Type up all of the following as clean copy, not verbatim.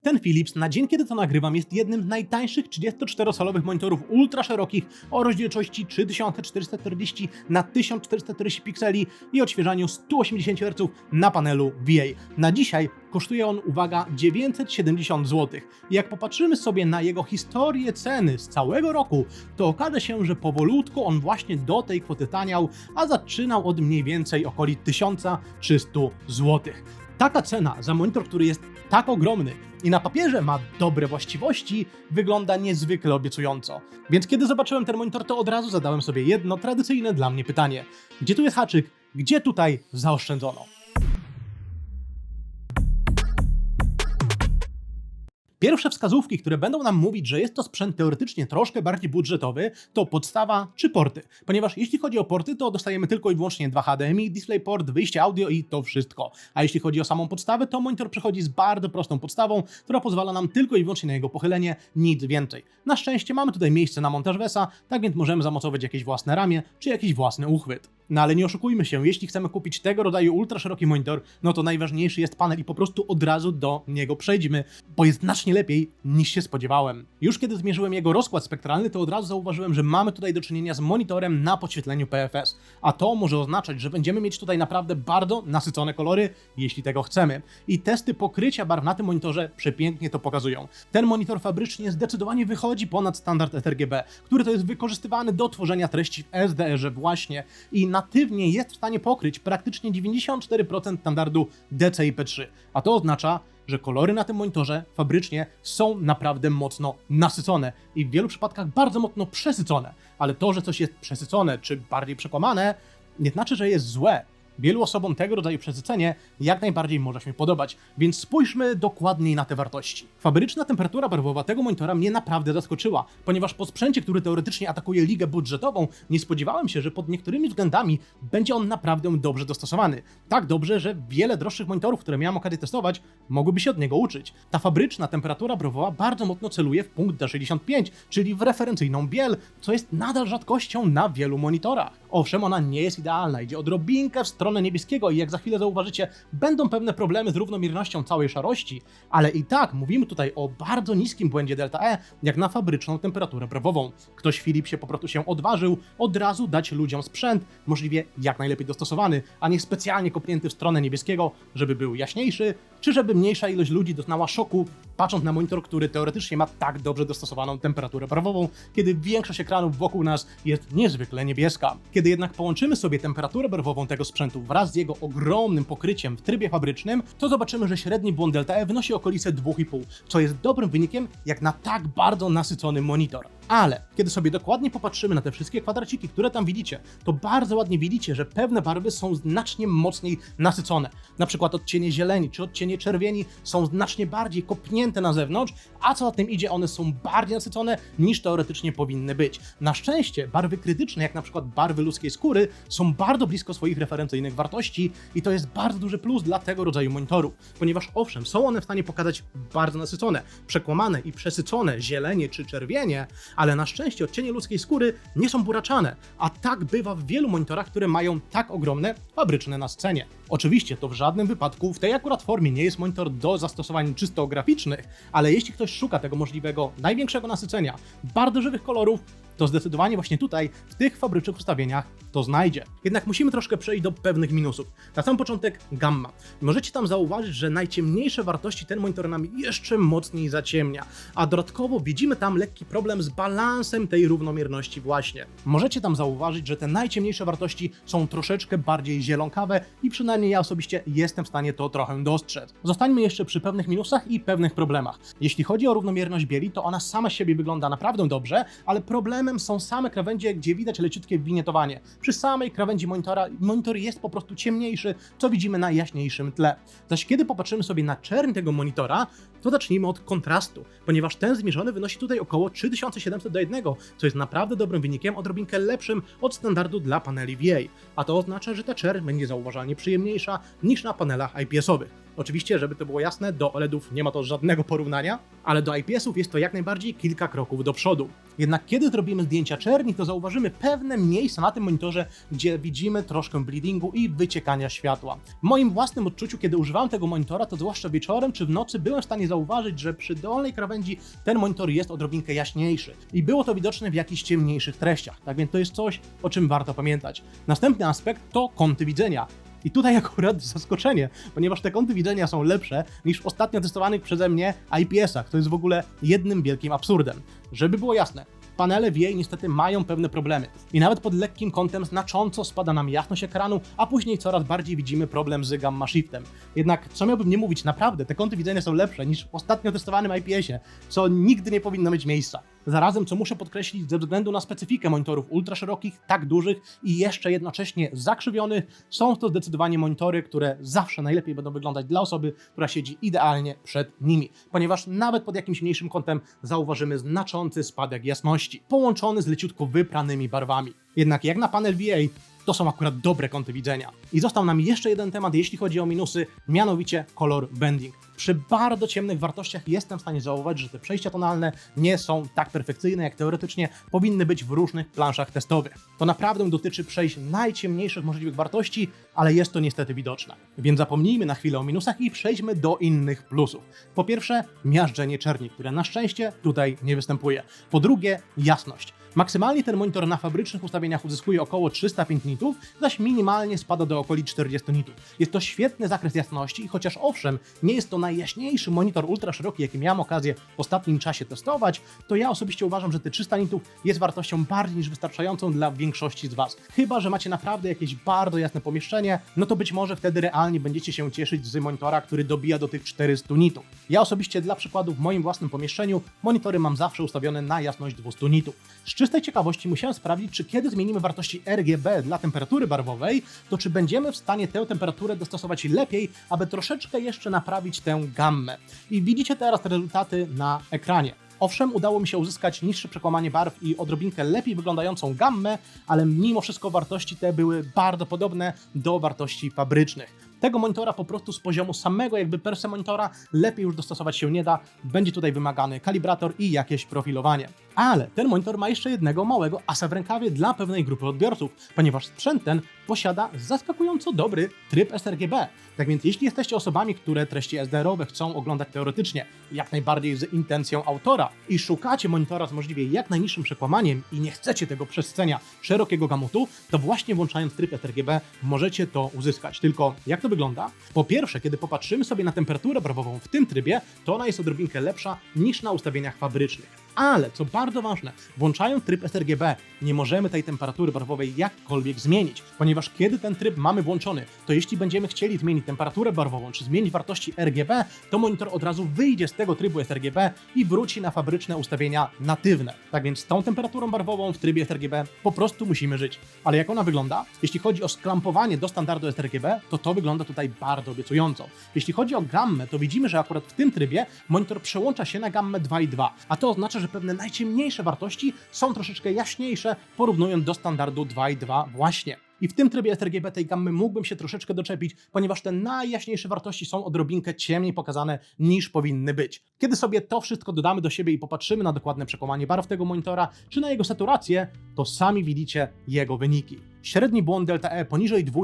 Ten Philips na dzień, kiedy to nagrywam, jest jednym z najtańszych 34-calowych monitorów ultra szerokich o rozdzielczości 3440 na 1440 pikseli i odświeżaniu 180 Hz na panelu VA. Na dzisiaj kosztuje on, uwaga, 970 zł. I jak popatrzymy sobie na jego historię ceny z całego roku, to okaże się, że powolutku on właśnie do tej kwoty taniał, a zaczynał od mniej więcej okolic 1300 zł. Taka cena za monitor, który jest tak ogromny i na papierze ma dobre właściwości, wygląda niezwykle obiecująco. Więc kiedy zobaczyłem ten monitor, to od razu zadałem sobie jedno tradycyjne dla mnie pytanie. Gdzie tu jest haczyk? Gdzie tutaj zaoszczędzono? Pierwsze wskazówki, które będą nam mówić, że jest to sprzęt teoretycznie troszkę bardziej budżetowy, to podstawa czy porty. Ponieważ jeśli chodzi o porty, to dostajemy tylko i wyłącznie 2 HDMI, DisplayPort, wyjście audio i to wszystko. A jeśli chodzi o samą podstawę, to monitor przychodzi z bardzo prostą podstawą, która pozwala nam tylko i wyłącznie na jego pochylenie, nic więcej. Na szczęście mamy tutaj miejsce na montaż VESA, tak więc możemy zamocować jakieś własne ramię czy jakiś własny uchwyt. No ale nie oszukujmy się, jeśli chcemy kupić tego rodzaju ultra szeroki monitor, no to najważniejszy jest panel i po prostu od razu do niego przejdźmy, bo jest znacznie lepiej niż się spodziewałem. Już kiedy zmierzyłem jego rozkład spektralny, to od razu zauważyłem, że mamy tutaj do czynienia z monitorem na podświetleniu PFS, a to może oznaczać, że będziemy mieć tutaj naprawdę bardzo nasycone kolory, jeśli tego chcemy. I testy pokrycia barw na tym monitorze przepięknie to pokazują. Ten monitor fabrycznie zdecydowanie wychodzi ponad standard sRGB, który to jest wykorzystywany do tworzenia treści w SDR-ze właśnie i natywnie jest w stanie pokryć praktycznie 94% standardu DCI-P3, a to oznacza, że kolory na tym monitorze fabrycznie są naprawdę mocno nasycone i w wielu przypadkach bardzo mocno przesycone, ale to, że coś jest przesycone czy bardziej przekłamane, nie znaczy, że jest złe. Wielu osobom tego rodzaju przesycenie jak najbardziej może się podobać, więc spójrzmy dokładniej na te wartości. Fabryczna temperatura barwowa tego monitora mnie naprawdę zaskoczyła, ponieważ po sprzęcie, który teoretycznie atakuje ligę budżetową, nie spodziewałem się, że pod niektórymi względami będzie on naprawdę dobrze dostosowany. Tak dobrze, że wiele droższych monitorów, które miałem okazję testować, mogłyby się od niego uczyć. Ta fabryczna temperatura barwowa bardzo mocno celuje w punkt D65, czyli w referencyjną biel, co jest nadal rzadkością na wielu monitorach. Owszem, ona nie jest idealna, idzie odrobinkę w stronę niebieskiego i jak za chwilę zauważycie, będą pewne problemy z równomiernością całej szarości, ale i tak mówimy tutaj o bardzo niskim błędzie delta E, jak na fabryczną temperaturę barwową. Ktoś w Philipsie po prostu się odważył od razu dać ludziom sprzęt, możliwie jak najlepiej dostosowany, a nie specjalnie kopnięty w stronę niebieskiego, żeby był jaśniejszy, czy żeby mniejsza ilość ludzi doznała szoku, patrząc na monitor, który teoretycznie ma tak dobrze dostosowaną temperaturę barwową, kiedy większość ekranów wokół nas jest niezwykle niebieska. Kiedy jednak połączymy sobie temperaturę barwową tego sprzętu wraz z jego ogromnym pokryciem w trybie fabrycznym, to zobaczymy, że średni błąd delta E wynosi okolice 2,5, co jest dobrym wynikiem jak na tak bardzo nasycony monitor. Ale kiedy sobie dokładnie popatrzymy na te wszystkie kwadraciki, które tam widzicie, to bardzo ładnie widzicie, że pewne barwy są znacznie mocniej nasycone. Na przykład odcienie zieleni czy odcienie czerwieni są znacznie bardziej kopnięte na zewnątrz, a co za tym idzie, one są bardziej nasycone niż teoretycznie powinny być. Na szczęście barwy krytyczne, jak na przykład barwy ludzkiej skóry, są bardzo blisko swoich referencyjnych wartości i to jest bardzo duży plus dla tego rodzaju monitorów, ponieważ owszem, są one w stanie pokazać bardzo nasycone, przekłamane i przesycone zielenie czy czerwienie, ale na szczęście odcienie ludzkiej skóry nie są buraczane, a tak bywa w wielu monitorach, które mają tak ogromne fabryczne nasycenie. Oczywiście to w żadnym wypadku w tej akurat formie nie jest monitor do zastosowań czysto graficznych, ale jeśli ktoś szuka tego możliwego największego nasycenia, bardzo żywych kolorów, to zdecydowanie właśnie tutaj, w tych fabrycznych ustawieniach to znajdzie. Jednak musimy troszkę przejść do pewnych minusów. Na sam początek gamma. Możecie tam zauważyć, że najciemniejsze wartości ten monitor nam jeszcze mocniej zaciemnia, a dodatkowo widzimy tam lekki problem z balansem tej równomierności właśnie. Możecie tam zauważyć, że te najciemniejsze wartości są troszeczkę bardziej zielonkawe i przynajmniej ja osobiście jestem w stanie to trochę dostrzec. Zostańmy jeszcze przy pewnych minusach i pewnych problemach. Jeśli chodzi o równomierność bieli, to ona sama z siebie wygląda naprawdę dobrze, ale problemem są same krawędzie, gdzie widać leciutkie winietowanie. Przy samej krawędzi monitor jest po prostu ciemniejszy, co widzimy na jaśniejszym tle. Zaś kiedy popatrzymy sobie na czerń tego monitora, to zacznijmy od kontrastu, ponieważ ten zmierzony wynosi tutaj około 3700:1, co jest naprawdę dobrym wynikiem, odrobinkę lepszym od standardu dla paneli VA, a to oznacza, że ta czerń będzie zauważalnie przyjemniejsza niż na panelach IPS-owych. Oczywiście, żeby to było jasne, do OLEDów nie ma to żadnego porównania, ale do IPS-ów jest to jak najbardziej kilka kroków do przodu. Jednak kiedy zrobimy zdjęcia czerni, to zauważymy pewne miejsca na tym monitorze, gdzie widzimy troszkę bleedingu i wyciekania światła. W moim własnym odczuciu, kiedy używałem tego monitora, to zwłaszcza wieczorem czy w nocy byłem w stanie zauważyć, że przy dolnej krawędzi ten monitor jest odrobinkę jaśniejszy i było to widoczne w jakichś ciemniejszych treściach. Tak więc to jest coś, o czym warto pamiętać. Następny aspekt to kąty widzenia. I tutaj akurat zaskoczenie, ponieważ te kąty widzenia są lepsze niż w ostatnio testowanych przeze mnie IPS-ach. To jest w ogóle jednym wielkim absurdem. Żeby było jasne, panele VA niestety mają pewne problemy i nawet pod lekkim kątem znacząco spada nam jasność ekranu, a później coraz bardziej widzimy problem z gamma shiftem. Jednak co miałbym nie mówić, naprawdę te kąty widzenia są lepsze niż w ostatnio testowanym IPS-ie, co nigdy nie powinno mieć miejsca. Zarazem, co muszę podkreślić, ze względu na specyfikę monitorów ultraszerokich, tak dużych i jeszcze jednocześnie zakrzywionych, są to zdecydowanie monitory, które zawsze najlepiej będą wyglądać dla osoby, która siedzi idealnie przed nimi, ponieważ nawet pod jakimś mniejszym kątem zauważymy znaczący spadek jasności, połączony z leciutko wypranymi barwami. Jednak jak na panel VA, to są akurat dobre kąty widzenia. I został nam jeszcze jeden temat, jeśli chodzi o minusy, mianowicie color bending. Przy bardzo ciemnych wartościach jestem w stanie zauważyć, że te przejścia tonalne nie są tak perfekcyjne, jak teoretycznie powinny być w różnych planszach testowych. To naprawdę dotyczy przejść najciemniejszych możliwych wartości, ale jest to niestety widoczne. Więc zapomnijmy na chwilę o minusach i przejdźmy do innych plusów. Po pierwsze, miażdżenie czerni, które na szczęście tutaj nie występuje. Po drugie, jasność. Maksymalnie ten monitor na fabrycznych ustawieniach uzyskuje około 305 nitów, zaś minimalnie spada do okolic 40 nitów. Jest to świetny zakres jasności i chociaż owszem, nie jest to najjaśniejszy monitor ultraszeroki, jaki miałem okazję w ostatnim czasie testować, to ja osobiście uważam, że te 300 nitów jest wartością bardziej niż wystarczającą dla większości z Was. Chyba że macie naprawdę jakieś bardzo jasne pomieszczenie, no to być może wtedy realnie będziecie się cieszyć z monitora, który dobija do tych 400 nitów. Ja osobiście dla przykładu w moim własnym pomieszczeniu monitory mam zawsze ustawione na jasność 200 nitów. Z czystej ciekawości musiałem sprawdzić, czy kiedy zmienimy wartości RGB dla temperatury barwowej, to czy będziemy w stanie tę temperaturę dostosować lepiej, aby troszeczkę jeszcze naprawić tę gammę. I widzicie teraz te rezultaty na ekranie. Owszem, udało mi się uzyskać niższe przekłamanie barw i odrobinkę lepiej wyglądającą gammę, ale mimo wszystko wartości te były bardzo podobne do wartości fabrycznych. Tego monitora po prostu z poziomu samego jakby per se monitora lepiej już dostosować się nie da, będzie tutaj wymagany kalibrator i jakieś profilowanie. Ale ten monitor ma jeszcze jednego małego asa w rękawie dla pewnej grupy odbiorców, ponieważ sprzęt ten posiada zaskakująco dobry tryb sRGB. Tak więc jeśli jesteście osobami, które treści SDR-owe chcą oglądać teoretycznie, jak najbardziej z intencją autora i szukacie monitora z możliwie jak najniższym przekłamaniem i nie chcecie tego przescenia szerokiego gamutu, to właśnie włączając tryb sRGB możecie to uzyskać. Tylko jak to wygląda? Po pierwsze, kiedy popatrzymy sobie na temperaturę barwową w tym trybie, to ona jest odrobinkę lepsza niż na ustawieniach fabrycznych. Ale, co bardzo ważne, włączając tryb sRGB nie możemy tej temperatury barwowej jakkolwiek zmienić, ponieważ kiedy ten tryb mamy włączony, to jeśli będziemy chcieli zmienić temperaturę barwową czy zmienić wartości RGB, to monitor od razu wyjdzie z tego trybu sRGB i wróci na fabryczne ustawienia natywne. Tak więc z tą temperaturą barwową w trybie sRGB po prostu musimy żyć. Ale jak ona wygląda? Jeśli chodzi o sklampowanie do standardu sRGB, to wygląda tutaj bardzo obiecująco. Jeśli chodzi o gammę, to widzimy, że akurat w tym trybie monitor przełącza się na gammę 2.2, a to oznacza, że pewne najciemniejsze wartości są troszeczkę jaśniejsze, porównując do standardu 2.2 właśnie. I w tym trybie sRGB tej gammy mógłbym się troszeczkę doczepić, ponieważ te najjaśniejsze wartości są odrobinkę ciemniej pokazane niż powinny być. Kiedy sobie to wszystko dodamy do siebie i popatrzymy na dokładne przekłamanie barw tego monitora, czy na jego saturację, to sami widzicie jego wyniki. Średni błąd delta E poniżej 2,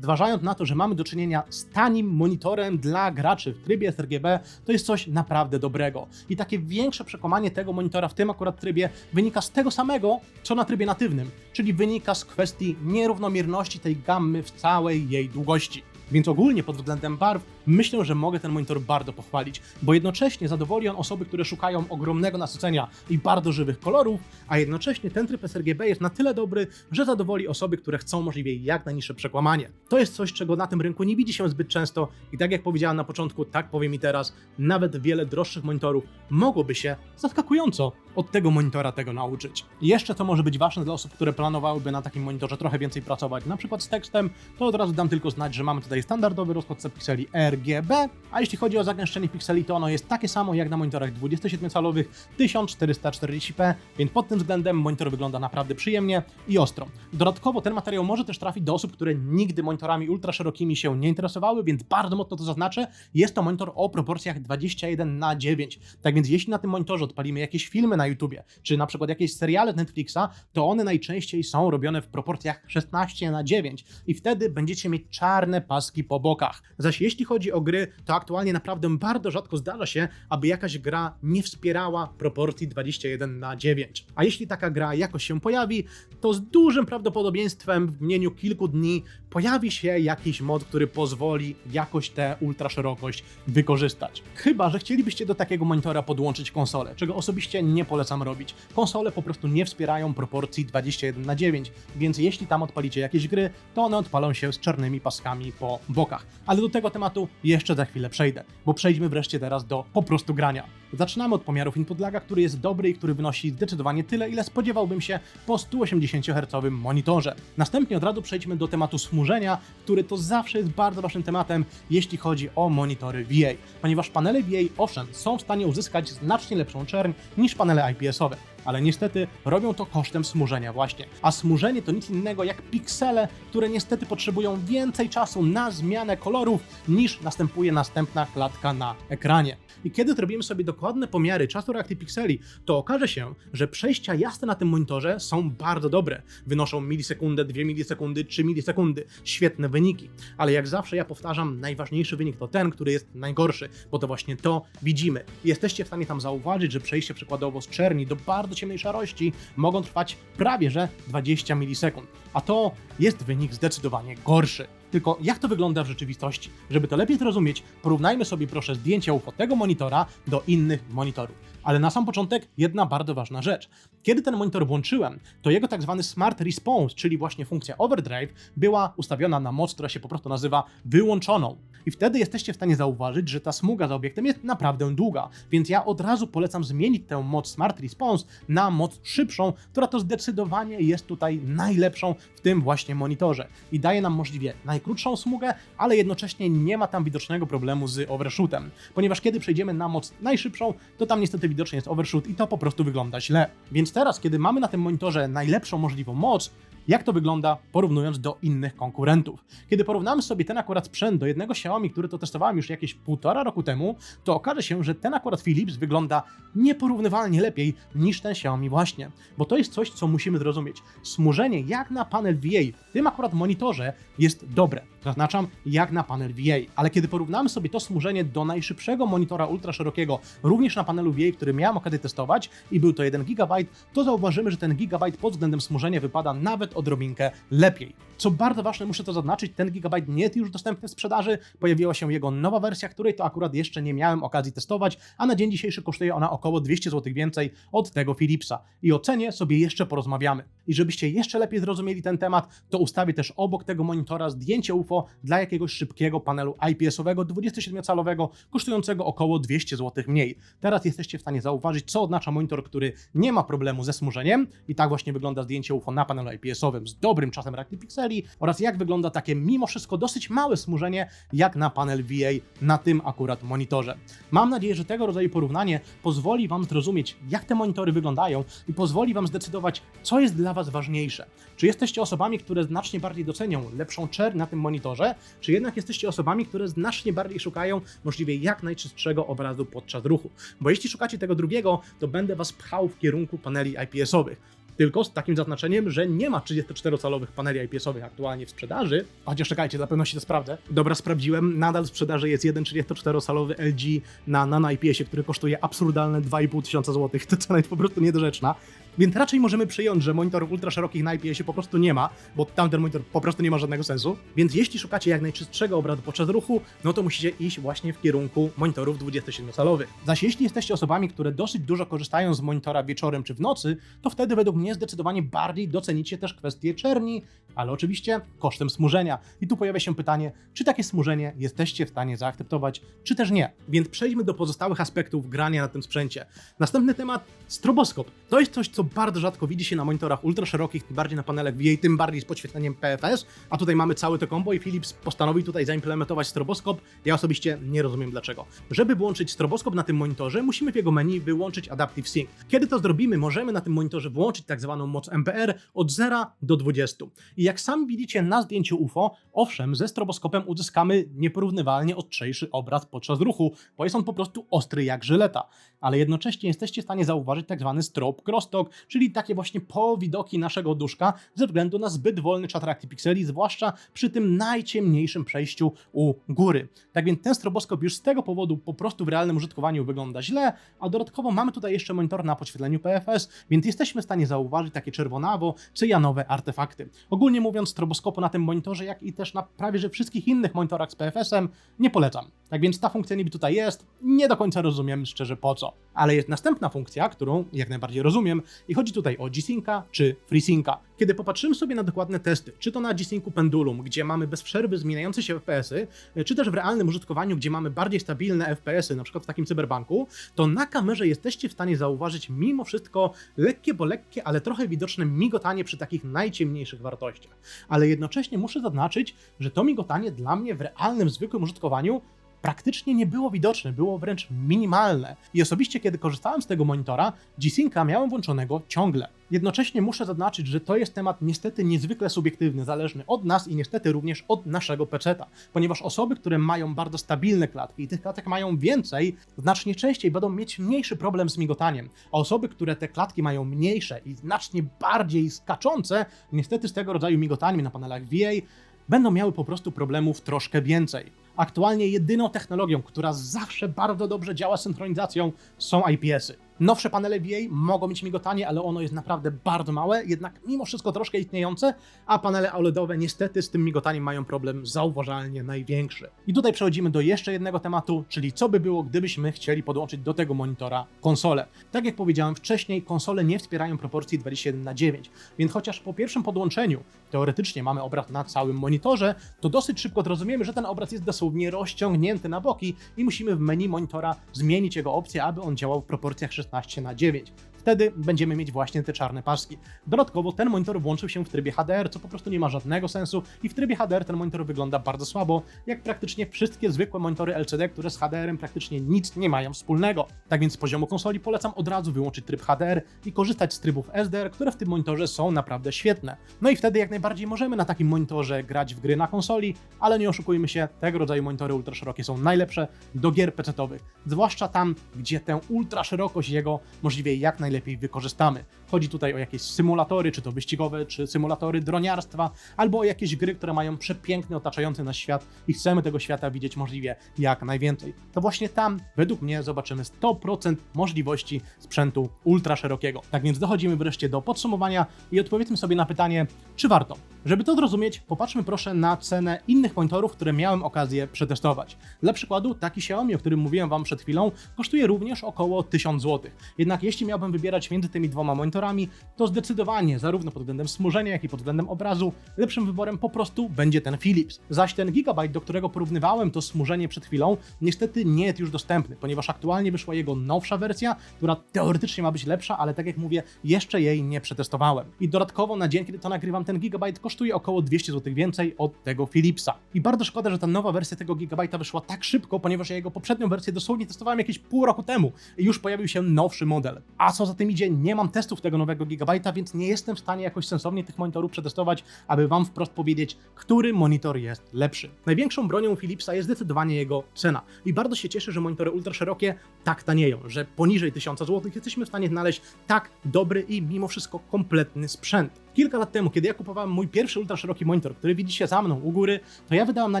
zważając na to, że mamy do czynienia z tanim monitorem dla graczy w trybie sRGB, to jest coś naprawdę dobrego. I takie większe przekłamanie tego monitora w tym akurat trybie wynika z tego samego, co na trybie natywnym, czyli wynika z kwestii nierównomierności tej gammy w całej jej długości. Więc ogólnie pod względem barw myślę, że mogę ten monitor bardzo pochwalić, bo jednocześnie zadowoli on osoby, które szukają ogromnego nasycenia i bardzo żywych kolorów, a jednocześnie ten tryb sRGB jest na tyle dobry, że zadowoli osoby, które chcą możliwie jak najniższe przekłamanie. To jest coś, czego na tym rynku nie widzi się zbyt często i tak jak powiedziałem na początku, tak powiem i teraz, nawet wiele droższych monitorów mogłoby się zaskakująco od tego monitora tego nauczyć. I jeszcze co może być ważne dla osób, które planowałyby na takim monitorze trochę więcej pracować, na przykład z tekstem, to od razu dam tylko znać, że mamy tutaj standardowy rozkład pikseli RGB, a jeśli chodzi o zagęszczenie pikseli, to ono jest takie samo jak na monitorach 27-calowych 1440p, więc pod tym względem monitor wygląda naprawdę przyjemnie i ostro. Dodatkowo ten materiał może też trafić do osób, które nigdy monitorami ultra szerokimi się nie interesowały, więc bardzo mocno to zaznaczę, jest to monitor o proporcjach 21:9. Tak więc jeśli na tym monitorze odpalimy jakieś filmy na YouTubie, czy na przykład jakieś seriale z Netflixa, to one najczęściej są robione w proporcjach 16:9 i wtedy będziecie mieć czarne paski po bokach. Zaś jeśli chodzi o gry, to aktualnie naprawdę bardzo rzadko zdarza się, aby jakaś gra nie wspierała proporcji 21:9. A jeśli taka gra jakoś się pojawi, to z dużym prawdopodobieństwem w minieniu kilku dni pojawi się jakiś mod, który pozwoli jakoś tę ultraszerokość wykorzystać. Chyba że chcielibyście do takiego monitora podłączyć konsolę, czego osobiście nie polecam robić. Konsole po prostu nie wspierają proporcji 21:9, więc jeśli tam odpalicie jakieś gry, to one odpalą się z czarnymi paskami po bokach. Ale do tego tematu jeszcze za chwilę przejdę, bo przejdźmy wreszcie teraz do po prostu grania. Zaczynamy od pomiarów input laga, który jest dobry i który wynosi zdecydowanie tyle, ile spodziewałbym się po 180 Hz monitorze. Następnie od razu przejdźmy do tematu smużenia, który to zawsze jest bardzo ważnym tematem, jeśli chodzi o monitory VA, ponieważ panele VA owszem są w stanie uzyskać znacznie lepszą czerń niż panele IPS-owe, ale niestety robią to kosztem smużenia właśnie. A smużenie to nic innego jak piksele, które niestety potrzebują więcej czasu na zmianę kolorów niż następuje następna klatka na ekranie. I kiedy zrobimy sobie dokładne pomiary czasu reakcji pikseli, to okaże się, że przejścia jasne na tym monitorze są bardzo dobre. Wynoszą milisekundę, 2 milisekundy, 3 milisekundy. Świetne wyniki. Ale jak zawsze ja powtarzam, najważniejszy wynik to ten, który jest najgorszy, bo to właśnie to widzimy. Jesteście w stanie tam zauważyć, że przejście przykładowo z czerni do bardzo ciemnej szarości mogą trwać prawie że 20 milisekund. A to jest wynik zdecydowanie gorszy. Tylko jak to wygląda w rzeczywistości? Żeby to lepiej zrozumieć, porównajmy sobie proszę zdjęcia UFO tego monitora do innych monitorów. Ale na sam początek jedna bardzo ważna rzecz. Kiedy ten monitor włączyłem, to jego tak zwany Smart Response, czyli właśnie funkcja Overdrive, była ustawiona na moc, która się po prostu nazywa wyłączoną. I wtedy jesteście w stanie zauważyć, że ta smuga za obiektem jest naprawdę długa, więc ja od razu polecam zmienić tę moc Smart Response na moc szybszą, która to zdecydowanie jest tutaj najlepszą w tym właśnie monitorze i daje nam możliwie najkrótszą smugę, ale jednocześnie nie ma tam widocznego problemu z overshootem, ponieważ kiedy przejdziemy na moc najszybszą, to tam niestety widocznie jest overshoot i to po prostu wygląda źle. Więc teraz, kiedy mamy na tym monitorze najlepszą możliwą moc, jak to wygląda porównując do innych konkurentów? Kiedy porównamy sobie ten akurat sprzęt do jednego Xiaomi, który to testowałem już jakieś 1,5 roku temu, to okaże się, że ten akurat Philips wygląda nieporównywalnie lepiej niż ten Xiaomi właśnie. Bo to jest coś, co musimy zrozumieć. Smużenie jak na panel VA w tym akurat monitorze jest dobre. Zaznaczam, jak na panel VA. Ale kiedy porównamy sobie to smużenie do najszybszego monitora ultraszerokiego, również na panelu VA, który miałem okazję testować i był to 1 GB, to zauważymy, że ten gigabajt pod względem smużenia wypada nawet odrobinkę lepiej. Co bardzo ważne, muszę to zaznaczyć, ten gigabajt nie jest już dostępny w sprzedaży, pojawiła się jego nowa wersja, której to akurat jeszcze nie miałem okazji testować, a na dzień dzisiejszy kosztuje ona około 200 zł więcej od tego Philipsa. I o cenie sobie jeszcze porozmawiamy. I żebyście jeszcze lepiej zrozumieli ten temat, to ustawię też obok tego monitora zdjęcie UFO dla jakiegoś szybkiego panelu IPS-owego 27-calowego, kosztującego około 200 zł mniej. Teraz jesteście w stanie zauważyć, co oznacza monitor, który nie ma problemu ze smużeniem i tak właśnie wygląda zdjęcie UFO na panelu IPS-owym z dobrym czasem reakcji pikseli oraz jak wygląda takie mimo wszystko dosyć małe smużenie jak na panel VA na tym akurat monitorze. Mam nadzieję, że tego rodzaju porównanie pozwoli Wam zrozumieć, jak te monitory wyglądają i pozwoli Wam zdecydować, co jest dla Was ważniejsze. Czy jesteście osobami, które znacznie bardziej docenią lepszą czerń na tym monitorze, czy jednak jesteście osobami, które znacznie bardziej szukają możliwie jak najczystszego obrazu podczas ruchu. Bo jeśli szukacie tego drugiego, to będę Was pchał w kierunku paneli IPS-owych. Tylko z takim zaznaczeniem, że nie ma 34-calowych paneli IPS-owych aktualnie w sprzedaży. Chociaż czekajcie, dla pewności to sprawdzę. Dobra, sprawdziłem. Nadal w sprzedaży jest jeden 34-calowy LG na Nano IPS-ie, który kosztuje absurdalne 2500 zł. To cena jest po prostu niedorzeczna. Więc raczej możemy przyjąć, że monitorów ultraszerokich na IPS-ie po prostu nie ma, bo tamten monitor po prostu nie ma żadnego sensu. Więc jeśli szukacie jak najczystszego obrazu podczas ruchu, no to musicie iść właśnie w kierunku monitorów 27-calowych. Zaś jeśli jesteście osobami, które dosyć dużo korzystają z monitora wieczorem czy w nocy, to wtedy według mnie zdecydowanie bardziej docenicie też kwestię czerni ale oczywiście kosztem smużenia. I tu pojawia się pytanie, czy takie smużenie jesteście w stanie zaakceptować, czy też nie. Więc przejdźmy do pozostałych aspektów grania na tym sprzęcie. Następny temat, stroboskop. To jest coś, co bardzo rzadko widzi się na monitorach ultraszerokich, tym bardziej na panelach VA, tym bardziej z podświetleniem PFS, a tutaj mamy całe to combo i Philips postanowił tutaj zaimplementować stroboskop. Ja osobiście nie rozumiem dlaczego. Żeby włączyć stroboskop na tym monitorze, musimy w jego menu wyłączyć Adaptive Sync. Kiedy to zrobimy, możemy na tym monitorze włączyć tak zwaną moc MPR od 0 do 20. I jak sami widzicie na zdjęciu UFO, owszem, ze stroboskopem uzyskamy nieporównywalnie ostrzejszy obraz podczas ruchu, bo jest on po prostu ostry jak żyleta. Ale jednocześnie jesteście w stanie zauważyć tak zwany strobe crosstalk, czyli takie właśnie powidoki naszego duszka ze względu na zbyt wolny czat reakcji pikseli, zwłaszcza przy tym najciemniejszym przejściu u góry. Tak więc ten stroboskop już z tego powodu po prostu w realnym użytkowaniu wygląda źle, a dodatkowo mamy tutaj jeszcze monitor na podświetleniu PFS, więc jesteśmy w stanie zauważyć takie czerwonawo, cyjanowe artefakty. Ogólnie mówiąc, stroboskopu na tym monitorze, jak i też na prawie że wszystkich innych monitorach z PFS-em nie polecam. Tak więc ta funkcja niby tutaj jest, nie do końca rozumiem szczerze po co. Ale jest następna funkcja, którą jak najbardziej rozumiem i chodzi tutaj o G-Synca czy FreeSynca. Kiedy popatrzymy sobie na dokładne testy, czy to na G-Syncu Pendulum, gdzie mamy bez przerwy zmieniające się FPS-y, czy też w realnym użytkowaniu, gdzie mamy bardziej stabilne FPS-y, na przykład w takim cyberbanku, to na kamerze jesteście w stanie zauważyć mimo wszystko lekkie, bo lekkie, ale trochę widoczne migotanie przy takich najciemniejszych wartościach. Ale jednocześnie muszę zaznaczyć, że to migotanie dla mnie w realnym, zwykłym użytkowaniu praktycznie nie było widoczne, było wręcz minimalne. I osobiście, kiedy korzystałem z tego monitora, G-Synca miałem włączonego ciągle. Jednocześnie muszę zaznaczyć, że to jest temat niestety niezwykle subiektywny, zależny od nas i niestety również od naszego peceta, ponieważ osoby, które mają bardzo stabilne klatki i tych klatek mają więcej, znacznie częściej będą mieć mniejszy problem z migotaniem, a osoby, które te klatki mają mniejsze i znacznie bardziej skaczące, niestety z tego rodzaju migotaniem na panelach VA, będą miały po prostu problemów troszkę więcej. Aktualnie jedyną technologią, która zawsze bardzo dobrze działa z synchronizacją, są IPS-y. Nowsze panele VA mogą mieć migotanie, ale ono jest naprawdę bardzo małe, jednak mimo wszystko troszkę istniejące, a panele OLED-owe niestety z tym migotaniem mają problem zauważalnie największy. I tutaj przechodzimy do jeszcze jednego tematu, czyli co by było, gdybyśmy chcieli podłączyć do tego monitora konsolę. Tak jak powiedziałem wcześniej, konsole nie wspierają proporcji 21:9, więc chociaż po pierwszym podłączeniu teoretycznie mamy obraz na całym monitorze, to dosyć szybko zrozumiemy, że ten obraz jest dosłownie rozciągnięty na boki i musimy w menu monitora zmienić jego opcję, aby on działał w proporcjach 16:9. Wtedy będziemy mieć właśnie te czarne paski. Dodatkowo ten monitor włączył się w trybie HDR, co po prostu nie ma żadnego sensu i w trybie HDR ten monitor wygląda bardzo słabo, jak praktycznie wszystkie zwykłe monitory LCD, które z HDR-em praktycznie nic nie mają wspólnego. Tak więc z poziomu konsoli polecam od razu wyłączyć tryb HDR i korzystać z trybów SDR, które w tym monitorze są naprawdę świetne. No i wtedy jak najbardziej możemy na takim monitorze grać w gry na konsoli, ale nie oszukujmy się, tego rodzaju monitory ultraszerokie są najlepsze do gier PC-towych, zwłaszcza tam, gdzie tę ultraszerokość jego możliwie jak najlepiej wykorzystamy. Chodzi tutaj o jakieś symulatory, czy to wyścigowe, czy symulatory droniarstwa, albo o jakieś gry, które mają przepiękny otaczający nas świat i chcemy tego świata widzieć możliwie jak najwięcej. To właśnie tam, według mnie, zobaczymy 100% możliwości sprzętu ultraszerokiego. Tak więc dochodzimy wreszcie do podsumowania i odpowiedzmy sobie na pytanie, czy warto? Żeby to zrozumieć, popatrzmy proszę na cenę innych monitorów, które miałem okazję przetestować. Dla przykładu, taki Xiaomi, o którym mówiłem Wam przed chwilą, kosztuje również około 1000 zł. Jednak jeśli miałbym wybierać między tymi dwoma monitorami, to zdecydowanie, zarówno pod względem smużenia, jak i pod względem obrazu, lepszym wyborem po prostu będzie ten Philips. Zaś ten Gigabyte, do którego porównywałem to smużenie przed chwilą, niestety nie jest już dostępny, ponieważ aktualnie wyszła jego nowsza wersja, która teoretycznie ma być lepsza, ale tak jak mówię, jeszcze jej nie przetestowałem. I dodatkowo na dzień, kiedy to nagrywam, ten Gigabyte kosztuje około 200 zł więcej od tego Philipsa. I bardzo szkoda, że ta nowa wersja tego Gigabyte'a wyszła tak szybko, ponieważ ja jego poprzednią wersję dosłownie testowałem jakieś pół roku temu i już pojawił się nowszy model. A co za tym idzie, nie mam testów tego nowego Gigabyte'a, więc nie jestem w stanie jakoś sensownie tych monitorów przetestować, aby Wam wprost powiedzieć, który monitor jest lepszy. Największą bronią Philipsa jest zdecydowanie jego cena. I bardzo się cieszę, że monitory ultraszerokie tak tanieją, że poniżej 1000 zł jesteśmy w stanie znaleźć tak dobry i mimo wszystko kompletny sprzęt. Kilka lat temu, kiedy ja kupowałem mój pierwszy ultraszeroki monitor, który widzicie za mną u góry, to ja wydałem na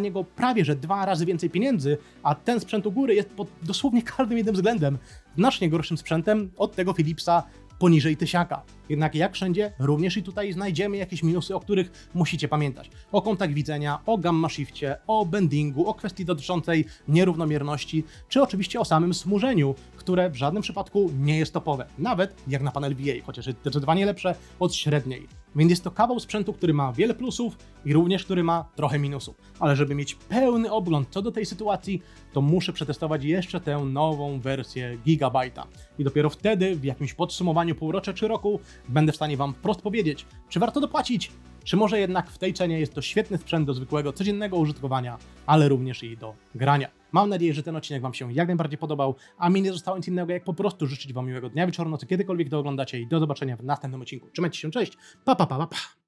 niego prawie że 2 razy więcej pieniędzy, a ten sprzęt u góry jest pod dosłownie każdym jednym względem znacznie gorszym sprzętem od tego Philipsa poniżej 1000. Jednak jak wszędzie, również i tutaj znajdziemy jakieś minusy, o których musicie pamiętać. O kątach widzenia, o gamma shifcie, o bendingu, o kwestii dotyczącej nierównomierności, czy oczywiście o samym smużeniu, które w żadnym przypadku nie jest topowe. Nawet jak na panel VA, chociaż jest zdecydowanie lepsze od średniej. Więc jest to kawał sprzętu, który ma wiele plusów i również który ma trochę minusów. Ale żeby mieć pełny ogląd co do tej sytuacji, to muszę przetestować jeszcze tę nową wersję Gigabyte'a. I dopiero wtedy, w jakimś podsumowaniu półrocza czy roku, będę w stanie Wam wprost powiedzieć, czy warto dopłacić, czy może jednak w tej cenie jest to świetny sprzęt do zwykłego, codziennego użytkowania, ale również i do grania. Mam nadzieję, że ten odcinek Wam się jak najbardziej podobał, a mi nie zostało nic innego, jak po prostu życzyć Wam miłego dnia, wieczoru, nocy, kiedykolwiek to oglądacie i do zobaczenia w następnym odcinku. Trzymajcie się, cześć, pa pa pa pa pa.